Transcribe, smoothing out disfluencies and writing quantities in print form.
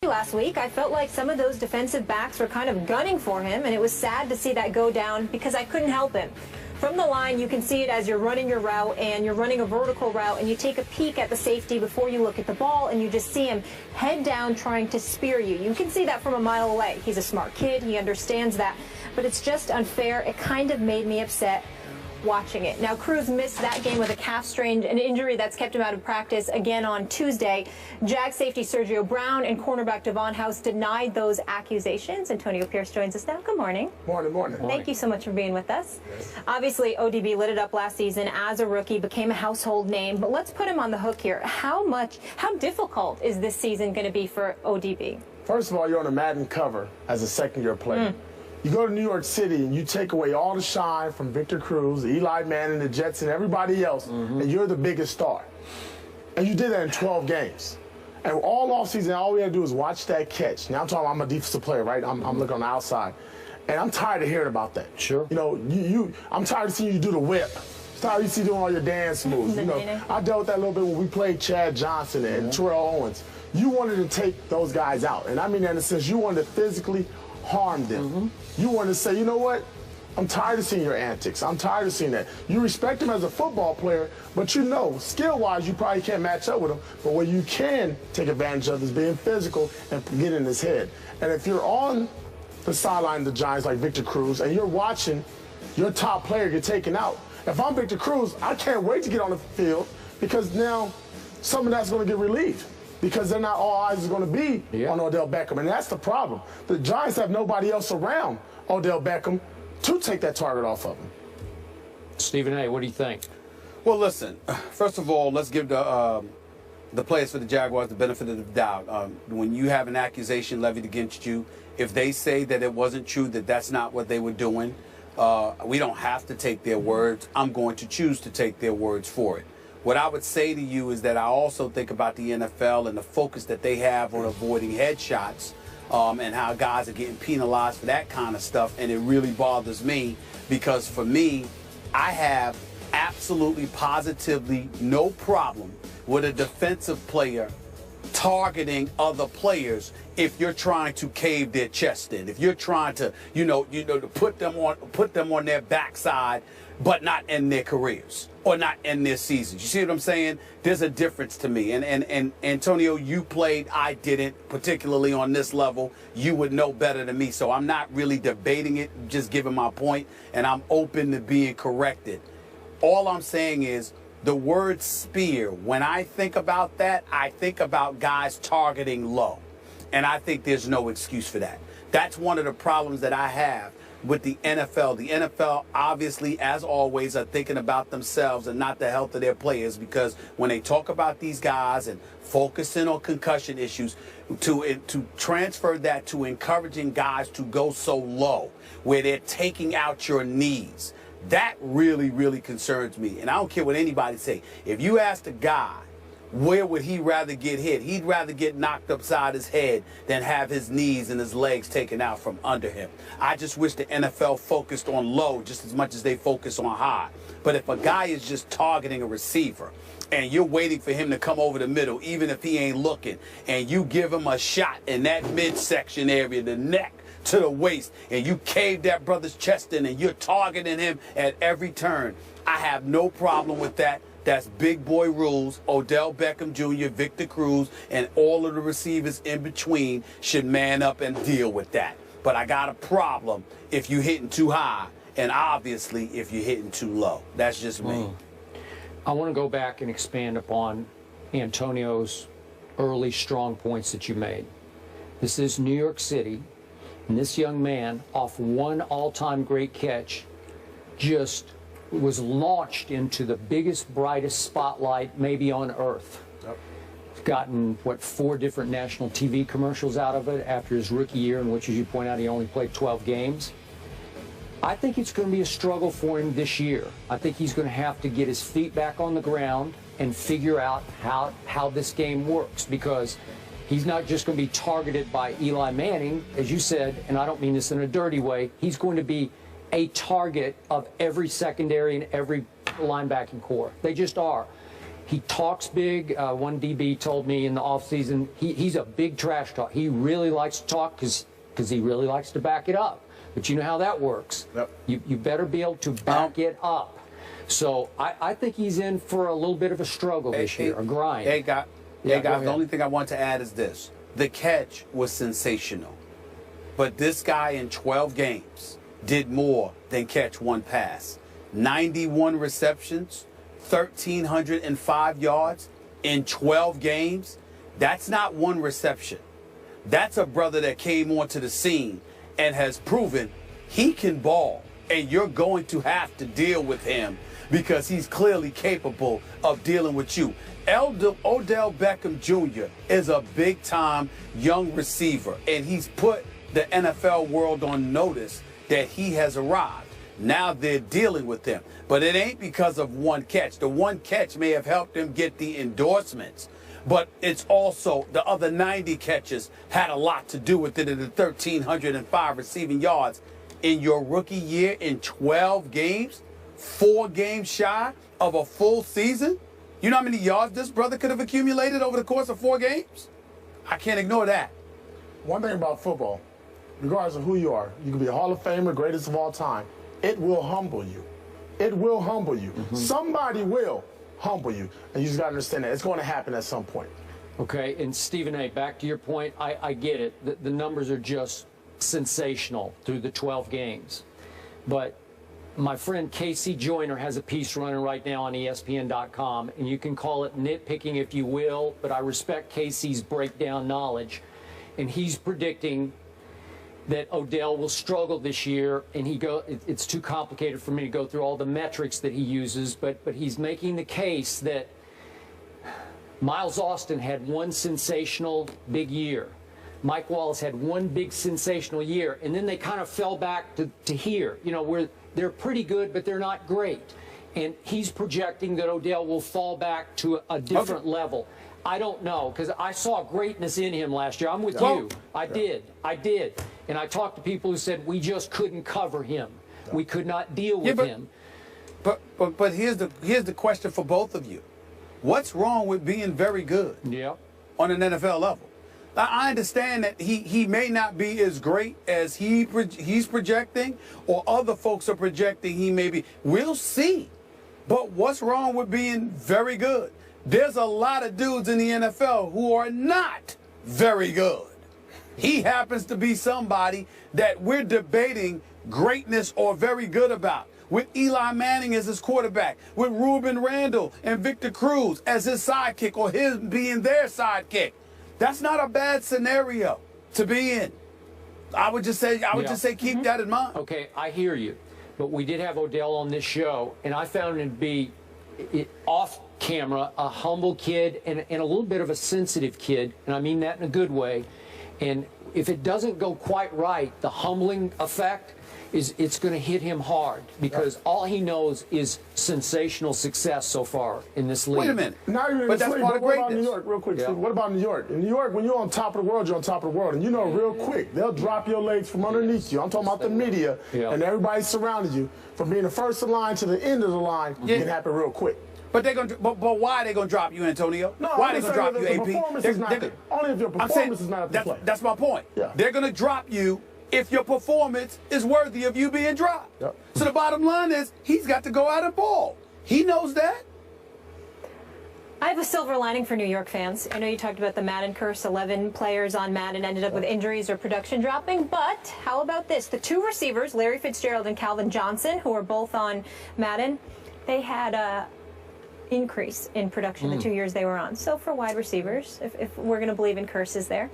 last week. I felt like some of those defensive backs were kind of gunning for him, and it was sad to see that go down because I couldn't help it. From the line, you can see it as you're running your route, and you're running a vertical route, and you take a peek at the safety before you look at the ball, and you just see him head down trying to spear you. You can see that from a mile away. He's a smart kid. He understands that. But it's just unfair. It kind of made me upset watching it. Now, Cruz missed that game with a calf strain, an injury that's kept him out of practice again on Tuesday. Jag safety Sergio Brown and cornerback Devon House denied those accusations. Antonio Pierce joins us now. Good morning. Morning, morning. Thank you so much for being with us. Yes. Obviously, ODB lit it up last season as a rookie, became a household name, but let's put him on the hook here. How difficult is this season going to be for ODB? First of all, you're on a Madden cover as a second-year player. You go to New York City and you take away all the shine from Victor Cruz, Eli Manning, the Jets, and everybody else, and you're the biggest star. And you did that in 12 games. And all offseason, all we had to do is watch that catch. Now I'm talking about I'm a defensive player, right? I'm looking on the outside. And I'm tired of hearing about that. Sure. You know, I'm tired of seeing you do the whip. I'm tired of you see doing all your dance moves. You know, I dealt with that a little bit when we played Chad Johnson and Terrell Owens. You wanted to take those guys out. And I mean that in the sense you wanted to physically harm them. You want to say, you know what? I'm tired of seeing your antics. I'm tired of seeing that. You respect him as a football player, but you know, skill-wise, you probably can't match up with him. But what you can take advantage of is being physical and get in his head. And if you're on the sideline of the Giants like Victor Cruz and you're watching your top player get taken out, if I'm Victor Cruz, I can't wait to get on the field because now some of that's going to get relieved. Because they're not all eyes are going to be on Odell Beckham. And that's the problem. The Giants have nobody else around Odell Beckham to take that target off of him. Stephen A., what do you think? Well, listen, first of all, let's give the players for the Jaguars the benefit of the doubt. When you have an accusation levied against you, if they say that it wasn't true, that that's not what they were doing, we don't have to take their words. I'm going to choose to take their words for it. What I would say to you is that I also think about the NFL and the focus that they have on avoiding headshots and how guys are getting penalized for that kind of stuff. And it really bothers me because for me, I have absolutely positively no problem with a defensive player targeting other players if you're trying to cave their chest in, if you're trying to, to put them on their backside, but not end their careers or not end their seasons. You see what I'm saying? There's a difference to me. And Antonio, you played, I didn't, particularly on this level. You would know better than me. So I'm not really debating it, just giving my point, and I'm open to being corrected. All I'm saying is the word spear, when I think about that, I think about guys targeting low. And I think there's no excuse for that. That's one of the problems that I have with the NFL. The NFL, obviously, as always, are thinking about themselves and not the health of their players, because when they talk about these guys and focusing on concussion issues, to transfer that to encouraging guys to go so low, where they're taking out your knees, that really, really concerns me. And I don't care what anybody say. If you ask a guy, where would he rather get hit? He'd rather get knocked upside his head than have his knees and his legs taken out from under him. I just wish the NFL focused on low just as much as they focus on high. But if a guy is just targeting a receiver and you're waiting for him to come over the middle, even if he ain't looking, and you give him a shot in that midsection area, the neck to the waist, and you cave that brother's chest in and you're targeting him at every turn, I have no problem with that. That's big boy rules. Odell Beckham Jr., Victor Cruz, and all of the receivers in between should man up and deal with that. But I got a problem if you're hitting too high, and obviously if you're hitting too low. That's just me. I want to go back and expand upon Antonio's early strong points that you made. This is New York City, and this young man, off one all-time great catch, just was launched into the biggest, brightest spotlight maybe on earth. He's gotten, 4 different national TV commercials out of it after his rookie year, in which, as you point out, he only played 12 games. I think it's going to be a struggle for him this year. I think he's going to have to get his feet back on the ground and figure out how this game works, because he's not just going to be targeted by Eli Manning, as you said, and I don't mean this in a dirty way. He's going to be a target of every secondary and every linebacking core. They just are. He talks big. One DB told me in the offseason, he's a big trash talk. He really likes to talk because he really likes to back it up. But you know how that works. Yep. You better be able to back it up. So I think he's in for a little bit of a struggle this year, a grind. Hey, guys, the only thing I want to add is this. The catch was sensational. But this guy in 12 games did more than catch one pass. 91 receptions, 1,305 yards in 12 games. That's not one reception. That's a brother that came onto the scene and has proven he can ball. And you're going to have to deal with him because he's clearly capable of dealing with you. Odell Beckham Jr. is a big-time young receiver, and he's put the NFL world on notice that he has arrived. Now they're dealing with him. But it ain't because of one catch. The one catch may have helped him get the endorsements, but it's also the other 90 catches had a lot to do with it in the 1,305 receiving yards in your rookie year in 12 games, 4 games shy of a full season. You know how many yards this brother could have accumulated over the course of 4 games? I can't ignore that. One thing about football, regardless of who you are, you can be a Hall of Famer, greatest of all time. It will humble you. It will humble you. Somebody will humble you. And you just got to understand that. It's going to happen at some point. Okay, and Stephen A., back to your point, I get it. The numbers are just sensational through the 12 games. But my friend Casey Joyner has a piece running right now on ESPN.com, and you can call it nitpicking if you will, but I respect Casey's breakdown knowledge. And he's predicting that Odell will struggle this year, and it's too complicated for me to go through all the metrics that he uses, but he's making the case that Miles Austin had one sensational big year. Mike Wallace had one big sensational year, and then they kind of fell back to here, you know, where they're pretty good, but they're not great. And he's projecting that Odell will fall back to a different level. I don't know, because I saw greatness in him last year. I'm with you. I did. And I talked to people who said we just couldn't cover him. We could not deal with him. But here's the question for both of you. What's wrong with being very good on an NFL level? I understand that he may not be as great as he's projecting or other folks are projecting he may be. We'll see. But what's wrong with being very good? There's a lot of dudes in the NFL who are not very good. He happens to be somebody that we're debating greatness or very good about. With Eli Manning as his quarterback, with Ruben Randall and Victor Cruz as his sidekick or him being their sidekick. That's not a bad scenario to be in. I would just say keep that in mind. Okay, I hear you. But we did have Odell on this show, and I found him to be off camera, a humble kid and a little bit of a sensitive kid, and I mean that in a good way. And if it doesn't go quite right, the humbling effect it's going to hit him hard because all he knows is sensational success so far in this league. Wait a minute. But that's part of what about greatness. New York, real quick, Steve? What about New York? In New York, when you're on top of the world, you're on top of the world. And you know real quick, they'll drop your legs from underneath you. I'm talking about the media and everybody surrounding you. From being the first in line to the end of the line, it can happen real quick. But why are they gonna drop you, Antonio? No, why are they gonna drop you, AP? Only if your performance is not up to play. That's my point. Yeah. They're gonna drop you if your performance is worthy of you being dropped. Yep. So the bottom line is he's got to go out and ball. He knows that. I have a silver lining for New York fans. I know you talked about the Madden curse. 11 players on Madden ended up with injuries or production dropping. But how about this? The 2 receivers, Larry Fitzgerald and Calvin Johnson, who are both on Madden, they had a increase in production the 2 years they were on. So for wide receivers, if we're going to believe in curses there.